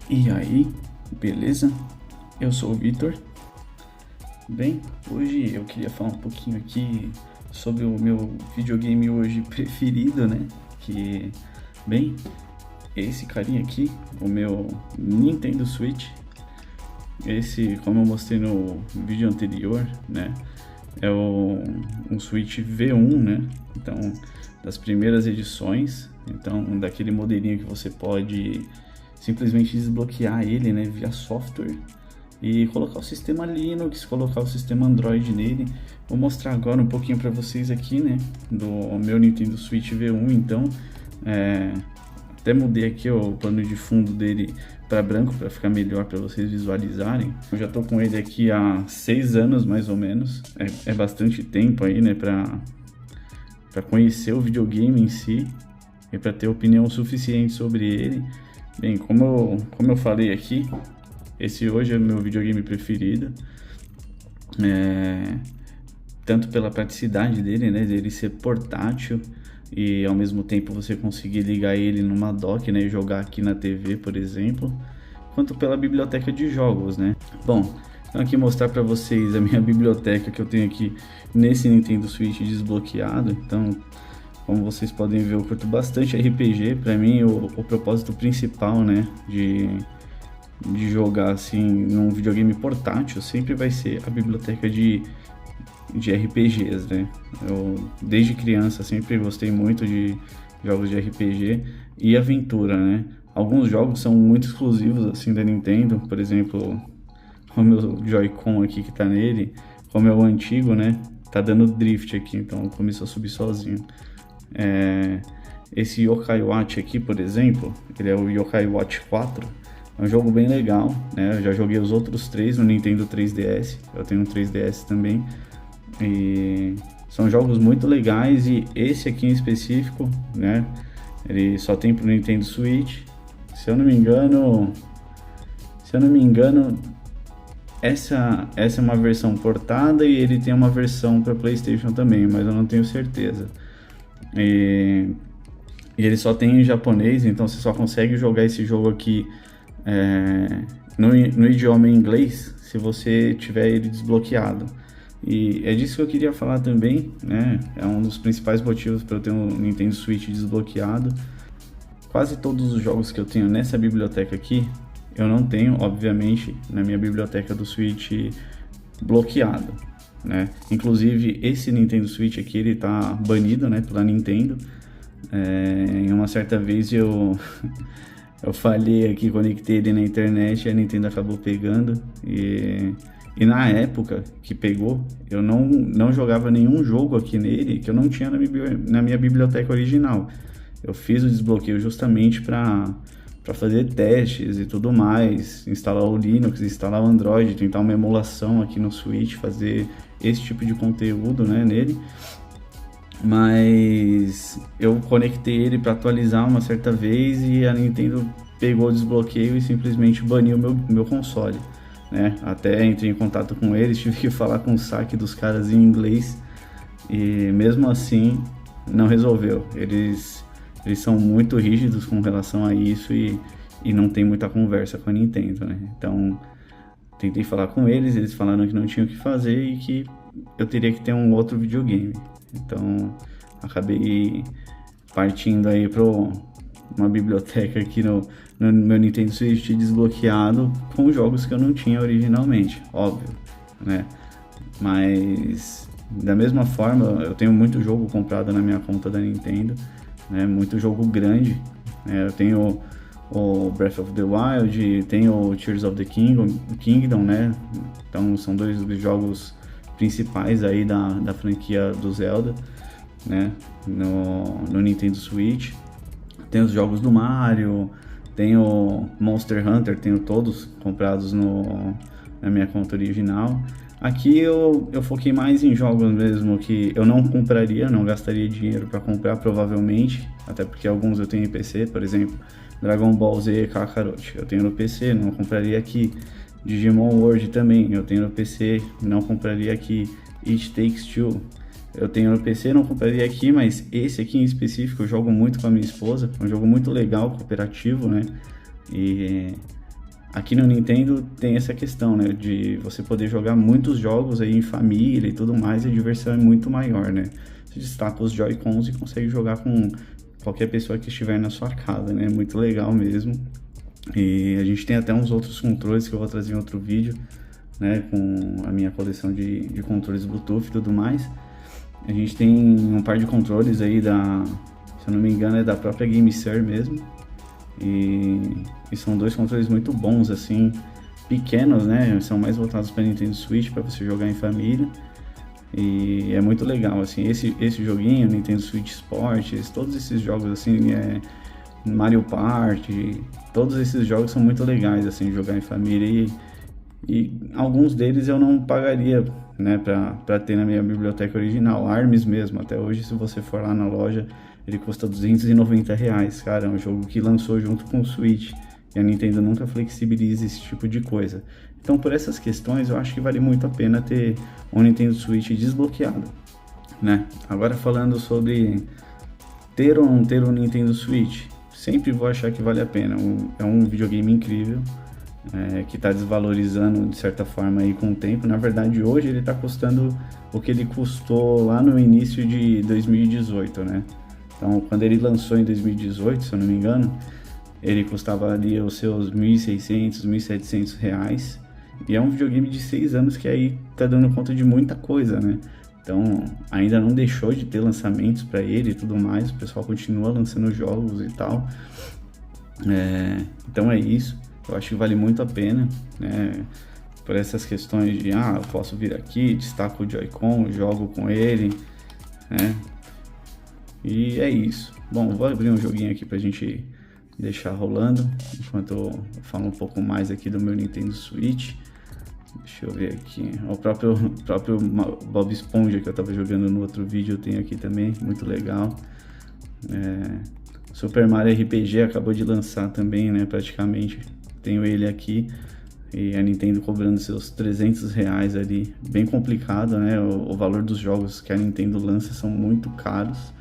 E aí, beleza? Eu sou o Vitor. Bem, hoje eu queria falar um pouquinho aqui sobre o meu videogame hoje preferido, né? Que, bem, esse carinha aqui, o meu Nintendo Switch. Esse, como eu mostrei no vídeo anterior, né? É um Switch V1, né? Então, das primeiras edições. Então, daquele modelinho que você pode simplesmente desbloquear ele, né, via software e colocar o sistema Linux, colocar o sistema Android nele. Vou mostrar agora um pouquinho para vocês aqui, né, do meu Nintendo Switch V1. Então, até mudei aqui o pano de fundo dele para branco para ficar melhor para vocês visualizarem. Eu já tô com ele aqui há 6 anos mais ou menos. É bastante tempo aí, né, para conhecer o videogame em si e para ter opinião suficiente sobre ele. Bem, como eu falei aqui, esse hoje é o meu videogame preferido, tanto pela praticidade dele, né, dele ser portátil e ao mesmo tempo você conseguir ligar ele numa dock, né, e jogar aqui na TV, por exemplo, quanto pela biblioteca de jogos, né. Bom, então aqui mostrar para vocês a minha biblioteca que eu tenho aqui nesse Nintendo Switch desbloqueado. Então, como vocês podem ver, eu curto bastante RPG. Para mim, o propósito principal, né, de jogar assim num videogame portátil sempre vai ser a biblioteca de RPGs, né. Eu desde criança sempre gostei muito de jogos de RPG e aventura, né. Alguns jogos são muito exclusivos assim da Nintendo, por exemplo, o meu Joy-Con aqui que tá nele, como é o antigo, né, tá dando drift aqui, então começou a subir sozinho. Esse Yokai Watch aqui, por exemplo, ele é o Yokai Watch 4, é um jogo bem legal, né? Eu já joguei os outros 3 no Nintendo 3DS, eu tenho um 3DS também, e são jogos muito legais. E esse aqui em específico, né, ele só tem pro Nintendo Switch, se eu não me engano, essa é uma versão portada e ele tem uma versão para PlayStation também, mas eu não tenho certeza. E ele só tem em japonês, então você só consegue jogar esse jogo aqui no idioma inglês se você tiver ele desbloqueado. E é disso que eu queria falar também, né? É um dos principais motivos para eu ter um Nintendo Switch desbloqueado. Quase todos os jogos que eu tenho nessa biblioteca aqui, eu não tenho, obviamente, na minha biblioteca do Switch bloqueado, né? Inclusive esse Nintendo Switch aqui, ele tá banido, né, pela Nintendo. Em uma certa vez eu falhei aqui, conectei ele na internet e a Nintendo acabou pegando, e na época que pegou, eu não jogava nenhum jogo aqui nele que eu não tinha na minha biblioteca original. Eu fiz o desbloqueio justamente para fazer testes e tudo mais, instalar o Linux, instalar o Android, tentar uma emulação aqui no Switch, fazer esse tipo de conteúdo, né, nele. Mas eu conectei ele para atualizar uma certa vez e a Nintendo pegou o desbloqueio e simplesmente baniu meu console, né? Até entrei em contato com eles, tive que falar com o saque dos caras em inglês e mesmo assim não resolveu. Eles são muito rígidos com relação a isso e não tem muita conversa com a Nintendo, né? Então, tentei falar com eles, eles falaram que não tinham o que fazer e que eu teria que ter um outro videogame. Então, acabei partindo aí para uma biblioteca aqui no meu Nintendo Switch desbloqueado com jogos que eu não tinha originalmente, óbvio, né? Mas, da mesma forma, eu tenho muito jogo comprado na minha conta da Nintendo, né, muito jogo grande, né? Eu tenho o Breath of the Wild, tenho o Tears of the Kingdom, né? Então são 2 jogos principais aí da franquia do Zelda, né? No Nintendo Switch. Tem os jogos do Mario, tenho Monster Hunter, tenho todos comprados no na minha conta original. Aqui eu foquei mais em jogos mesmo que eu não compraria, não gastaria dinheiro para comprar provavelmente, até porque alguns eu tenho em PC, por exemplo, Dragon Ball Z Kakarot, eu tenho no PC, não compraria aqui. Digimon World também, eu tenho no PC, não compraria aqui. It Takes Two, eu tenho no PC, não compraria aqui, mas esse aqui em específico eu jogo muito com a minha esposa, é um jogo muito legal, cooperativo, né? E aqui no Nintendo tem essa questão, né, de você poder jogar muitos jogos aí em família e tudo mais, e a diversão é muito maior, né? Você destaca os Joy-Cons e consegue jogar com qualquer pessoa que estiver na sua casa, né? Muito legal mesmo. E a gente tem até uns outros controles que eu vou trazer em outro vídeo, né, com a minha coleção de controles Bluetooth e tudo mais. A gente tem um par de controles aí se eu não me engano, é da própria GameSir mesmo. E são dois controles muito bons, assim, pequenos, né? São mais voltados para Nintendo Switch, para você jogar em família. E é muito legal, assim, esse joguinho, Nintendo Switch Sports, todos esses jogos, assim, Mario Party, todos esses jogos são muito legais, assim, jogar em família. E alguns deles eu não pagaria, né, pra ter na minha biblioteca original. ARMS mesmo, até hoje, se você for lá na loja, ele custa R$290, cara, é um jogo que lançou junto com o Switch, e a Nintendo nunca flexibiliza esse tipo de coisa. Então, por essas questões, eu acho que vale muito a pena ter um Nintendo Switch desbloqueado, né? Agora, falando sobre ter ou não ter um Nintendo Switch, sempre vou achar que vale a pena. É um videogame incrível, que está desvalorizando de certa forma aí com o tempo. Na verdade, hoje ele está custando o que ele custou lá no início de 2018, né? Então, quando ele lançou em 2018, se eu não me engano, ele custava ali os seus R$1.600, R$1.700. E é um videogame de 6 anos que aí tá dando conta de muita coisa, né? Então, ainda não deixou de ter lançamentos para ele e tudo mais. O pessoal continua lançando jogos e tal. Então é isso. Eu acho que vale muito a pena, né? Por essas questões de, eu posso vir aqui, destaco o Joy-Con, jogo com ele, né? E é isso. Bom, vou abrir um joguinho aqui pra gente deixar rolando, enquanto eu falo um pouco mais aqui do meu Nintendo Switch. Deixa eu ver aqui. O próprio Bob Esponja que eu tava jogando no outro vídeo eu tenho aqui também, muito legal. Super Mario RPG acabou de lançar também, né, praticamente. Tenho ele aqui e a Nintendo cobrando seus R$300 ali, bem complicado, né? O valor dos jogos que a Nintendo lança são muito caros,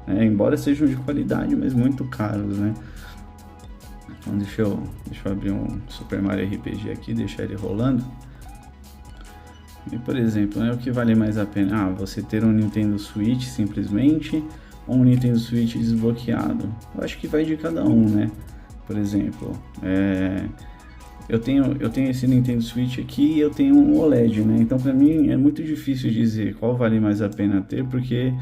né? Embora sejam de qualidade, mas muito caros, né? Então deixa eu abrir um Super Mario RPG aqui, deixar ele rolando. E por exemplo, né, o que vale mais a pena? Você ter um Nintendo Switch simplesmente ou um Nintendo Switch desbloqueado? Eu acho que vai de cada um, né? Por exemplo, eu tenho esse Nintendo Switch aqui e eu tenho um OLED, né? Então para mim é muito difícil dizer qual vale mais a pena ter, porque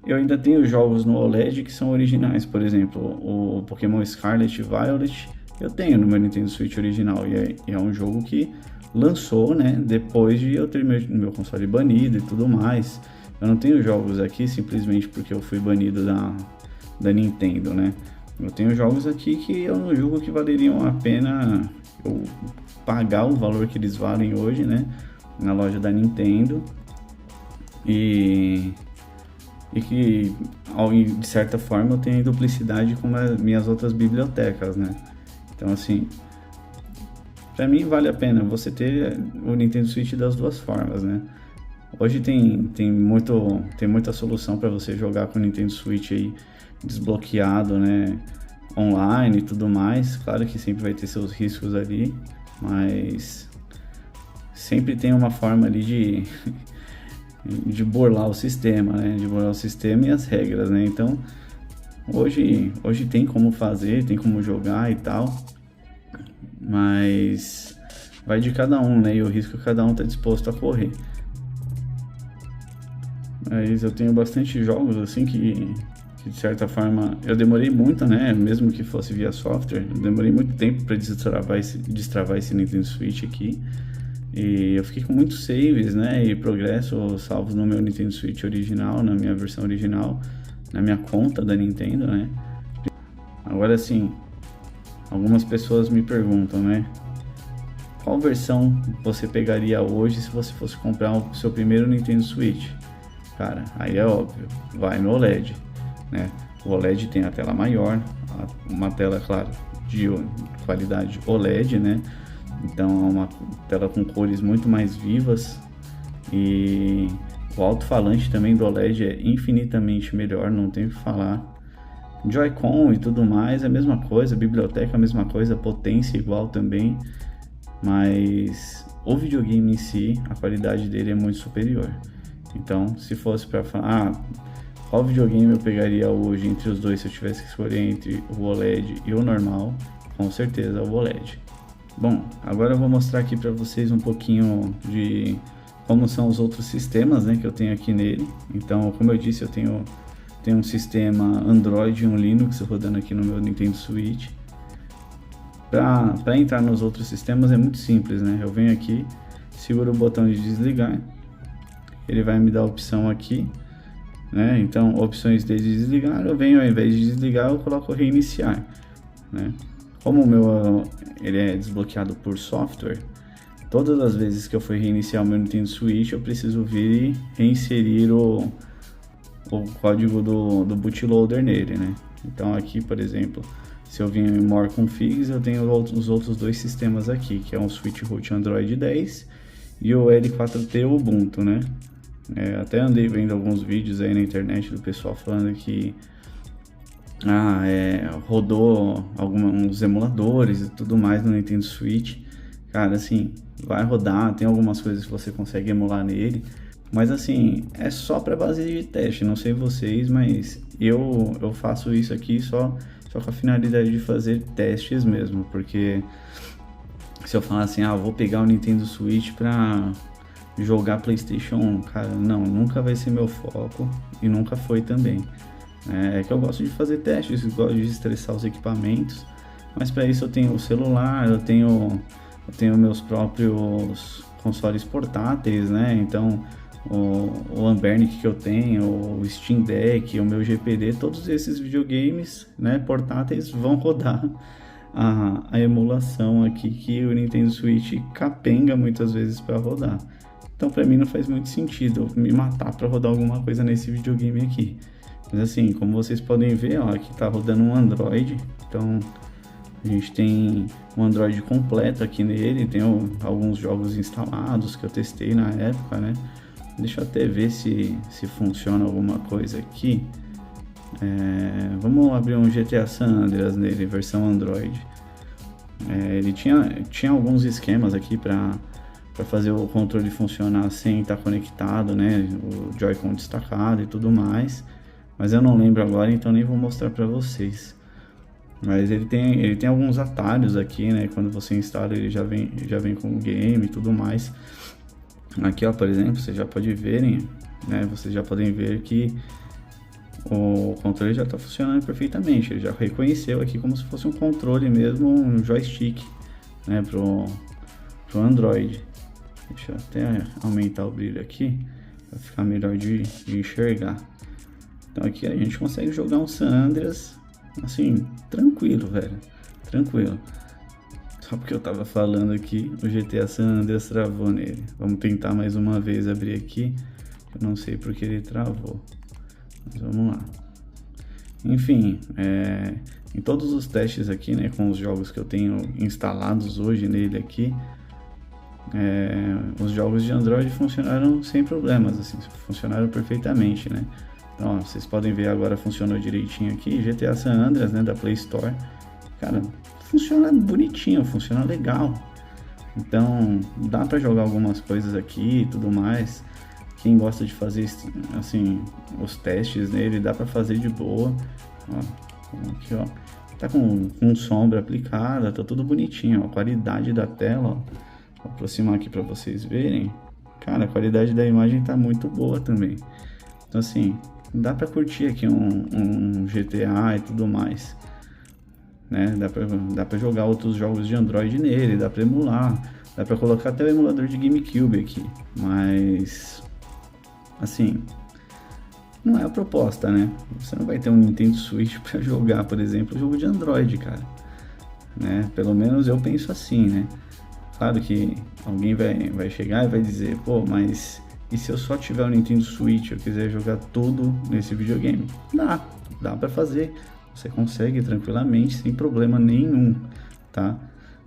eu ainda tenho jogos no OLED que são originais. Por exemplo, o Pokémon Scarlet e Violet eu tenho no meu Nintendo Switch original, e é um jogo que lançou, né, depois de eu ter meu console banido e tudo mais. Eu não tenho jogos aqui simplesmente porque eu fui banido da Nintendo, né? Eu tenho jogos aqui que eu não julgo que valeriam a pena eu pagar o valor que eles valem hoje, né, na loja da Nintendo, e que de certa forma eu tenho duplicidade com as minhas outras bibliotecas, né? Então assim, pra mim vale a pena você ter o Nintendo Switch das duas formas, né? Hoje tem muita solução para você jogar com o Nintendo Switch aí desbloqueado, né, online e tudo mais. Claro que sempre vai ter seus riscos ali, mas sempre tem uma forma ali de burlar o sistema, né, de burlar o sistema e as regras, né? Então hoje tem como fazer, tem como jogar e tal, mas vai de cada um, né, e o risco que cada um tá disposto a correr. Mas eu tenho bastante jogos assim que de certa forma eu demorei muito, né, mesmo que fosse via software, eu demorei muito tempo para destravar esse Nintendo Switch aqui, e eu fiquei com muitos saves, né, e progressos salvos no meu Nintendo Switch original, na minha versão original, na minha conta da Nintendo, né. Agora sim, algumas pessoas me perguntam, né, qual versão você pegaria hoje se você fosse comprar o seu primeiro Nintendo Switch? Cara, aí é óbvio, vai no OLED, né? O OLED tem a tela maior, uma tela, claro, de qualidade OLED, né? Então é uma tela com cores muito mais vivas e o alto-falante também do OLED é infinitamente melhor, não tem o que falar. Joy-Con e tudo mais é a mesma coisa, biblioteca é a mesma coisa, potência igual também, mas o videogame em si, a qualidade dele é muito superior. Então, se fosse para falar, qual videogame eu pegaria hoje entre os dois se eu tivesse que escolher entre o OLED e o normal, com certeza o OLED. Bom, agora eu vou mostrar aqui para vocês um pouquinho de como são os outros sistemas, né, que eu tenho aqui nele. Então, como eu disse, eu tenho um sistema Android e um Linux rodando aqui no meu Nintendo Switch. Para entrar nos outros sistemas é muito simples, né? Eu venho aqui, seguro o botão de desligar, ele vai me dar a opção aqui, né? Então, opções de desligar, eu venho, ao invés de desligar, eu coloco reiniciar, né? Como o meu ele é desbloqueado por software, todas as vezes que eu for reiniciar o meu Nintendo Switch, eu preciso vir e reinserir o código do bootloader nele, né? Então aqui, por exemplo, se eu vim em More Configs, eu tenho os outros dois sistemas aqui, que é um Switch Root Android 10 e o L4T Ubuntu, né? Até andei vendo alguns vídeos aí na internet do pessoal falando que rodou uns emuladores e tudo mais no Nintendo Switch. Cara, assim, vai rodar, tem algumas coisas que você consegue emular nele, mas assim, é só para base de teste, não sei vocês, mas eu faço isso aqui só com a finalidade de fazer testes mesmo, porque se eu falar assim, vou pegar o Nintendo Switch para jogar PlayStation 1, cara, não, nunca vai ser meu foco e nunca foi também. É que eu gosto de fazer testes, gosto de estressar os equipamentos, mas para isso eu tenho o celular, eu tenho meus próprios consoles portáteis, né? Então o Anbernic que eu tenho, o Steam Deck, o meu GPD, todos esses videogames, né, portáteis vão rodar a emulação aqui que o Nintendo Switch capenga muitas vezes para rodar. Então para mim não faz muito sentido me matar para rodar alguma coisa nesse videogame aqui. Mas assim, como vocês podem ver, aqui tá rodando um Android, então a gente tem um Android completo aqui nele, tem alguns jogos instalados que eu testei na época, né? Deixa eu até ver se funciona alguma coisa aqui. Vamos abrir um GTA San Andreas nele, versão Android. Ele tinha alguns esquemas aqui para fazer o controle funcionar sem estar conectado, né? O Joy-Con destacado e tudo mais. Mas eu não lembro agora, então nem vou mostrar para vocês. Mas ele tem alguns atalhos aqui, né? Quando você instala, ele já vem com o game e tudo mais. Aqui, ó, por exemplo, vocês já podem verem, né? Vocês já podem ver que o controle já está funcionando perfeitamente. Ele já reconheceu aqui como se fosse um controle mesmo, um joystick, né? Pro Android. Deixa eu até aumentar o brilho aqui para ficar melhor de enxergar. Então aqui a gente consegue jogar um San Andreas assim, tranquilo, velho, tranquilo. Só porque eu tava falando aqui, o GTA San Andreas travou nele. Vamos tentar mais uma vez abrir aqui. Eu não sei porque ele travou, mas vamos lá. Enfim, em todos os testes aqui, né, com os jogos que eu tenho instalados hoje nele aqui, os jogos de Android funcionaram sem problemas, assim, funcionaram perfeitamente, né? Então, ó, vocês podem ver agora funcionou direitinho aqui, GTA San Andreas, né, da Play Store. Cara, funciona bonitinho, funciona legal. Então, dá pra jogar algumas coisas aqui e tudo mais. Quem gosta de fazer, assim, os testes nele, dá pra fazer de boa. Ó, aqui, ó, tá com sombra aplicada, tá tudo bonitinho, ó. A qualidade da tela, ó, vou aproximar aqui pra vocês verem. Cara, a qualidade da imagem tá muito boa também. Então, assim, dá pra curtir aqui um GTA e tudo mais, né? Dá pra jogar outros jogos de Android nele, dá pra emular, dá pra colocar até o emulador de GameCube aqui, mas assim, não é a proposta, né? Você não vai ter um Nintendo Switch pra jogar, por exemplo, jogo de Android, cara, né? Pelo menos eu penso assim, né? Claro que alguém vai chegar e vai dizer, pô, mas e se eu só tiver o Nintendo Switch e eu quiser jogar tudo nesse videogame? Dá para fazer. Você consegue tranquilamente, sem problema nenhum, tá?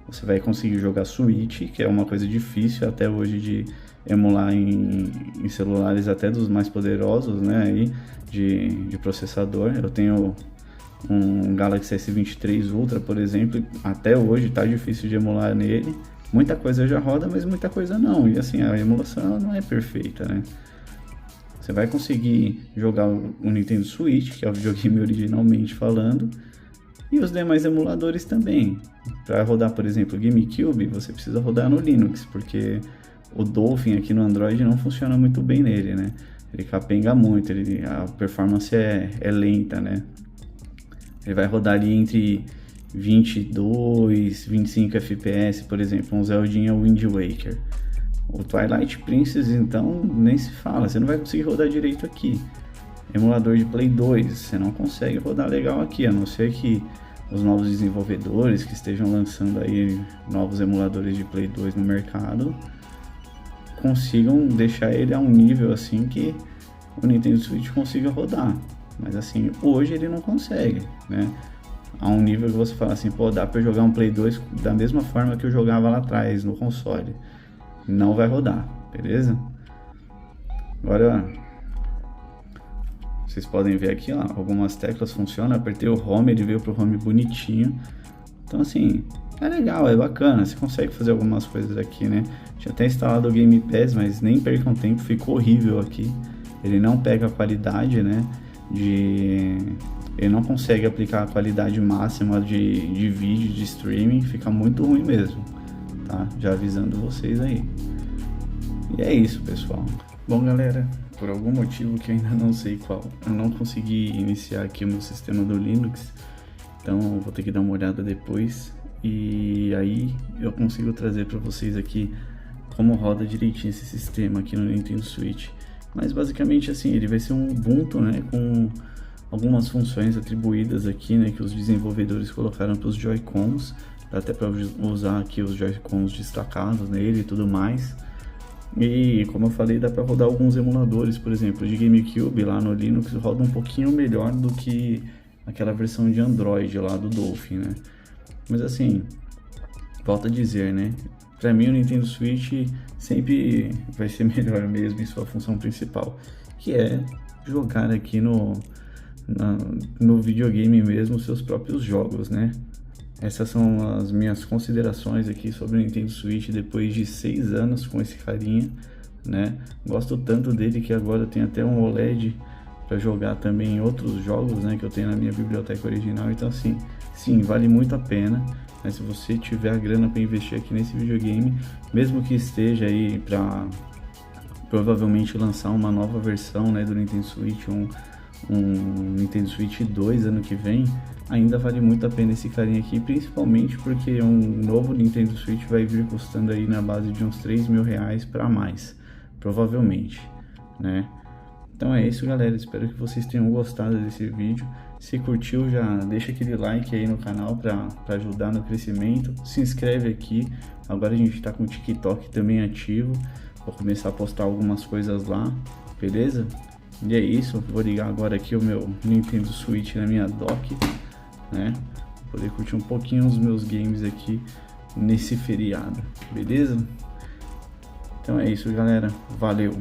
Você vai conseguir jogar Switch, que é uma coisa difícil até hoje de emular em celulares até dos mais poderosos, né, aí, de processador. Eu tenho um Galaxy S23 Ultra, por exemplo, até hoje tá difícil de emular nele. Muita coisa já roda, mas muita coisa não. E assim, a emulação ela não é perfeita, né? Você vai conseguir jogar o Nintendo Switch, que é o videogame originalmente falando, e os demais emuladores também. Para rodar, por exemplo, o GameCube, você precisa rodar no Linux, porque o Dolphin aqui no Android não funciona muito bem nele, né? Ele capenga muito, a performance é lenta, né? Ele vai rodar ali entre 22, 25 FPS, por exemplo, um Zeldinha Wind Waker. O Twilight Princess, então, nem se fala, você não vai conseguir rodar direito aqui. Emulador de Play 2, você não consegue rodar legal aqui, a não ser que os novos desenvolvedores que estejam lançando aí novos emuladores de Play 2 no mercado consigam deixar ele a um nível assim que o Nintendo Switch consiga rodar. Mas assim, hoje ele não consegue, né? A um nível que você fala assim, pô, dá pra jogar um Play 2 da mesma forma que eu jogava lá atrás no console. Não vai rodar, beleza? Agora, vocês podem ver aqui, ó, algumas teclas funcionam. Apertei o Home, ele veio pro Home bonitinho. Então assim, é legal, é bacana. Você consegue fazer algumas coisas aqui, né? Tinha até instalado o Game Pass, mas nem percam tempo, ficou horrível aqui. Ele não pega a qualidade, né? Ele não consegue aplicar a qualidade máxima de vídeo, de streaming. Fica muito ruim mesmo, tá? Já avisando vocês aí. E é isso, pessoal. Bom, galera, por algum motivo que eu ainda não sei qual, eu não consegui iniciar aqui o meu sistema do Linux. Então eu vou ter que dar uma olhada depois. E aí eu consigo trazer para vocês aqui como roda direitinho esse sistema aqui no Nintendo Switch. Mas basicamente assim, ele vai ser um Ubuntu, né, com algumas funções atribuídas aqui, né, que os desenvolvedores colocaram para os Joy-Cons. Dá até para usar aqui os Joy-Cons destacados nele e tudo mais. E como eu falei, dá para rodar alguns emuladores, por exemplo, de GameCube lá no Linux roda um pouquinho melhor do que aquela versão de Android lá do Dolphin, né? Mas assim, volto a dizer, né? Para mim o Nintendo Switch sempre vai ser melhor mesmo em sua função principal, que é jogar aqui no videogame mesmo os seus próprios jogos, né? Essas são as minhas considerações aqui sobre o Nintendo Switch depois de 6 anos com esse carinha, né? Gosto tanto dele que agora eu tenho até um OLED para jogar também outros jogos, né, que eu tenho na minha biblioteca original. Então assim, sim, vale muito a pena, né? Se você tiver a grana para investir aqui nesse videogame, mesmo que esteja aí para provavelmente lançar uma nova versão, né, do Nintendo Switch, um Nintendo Switch 2 ano que vem, ainda vale muito a pena esse carinha aqui, principalmente porque um novo Nintendo Switch vai vir custando aí na base de uns 3 mil reais para mais, provavelmente, né? Então é isso, galera, espero que vocês tenham gostado desse vídeo. Se curtiu, já deixa aquele like aí no canal para ajudar no crescimento. Se inscreve aqui, agora a gente está com o TikTok também ativo, vou começar a postar algumas coisas lá, beleza? E é isso, vou ligar agora aqui o meu Nintendo Switch na minha dock, né? Vou poder curtir um pouquinho os meus games aqui nesse feriado, beleza? Então é isso, galera, valeu!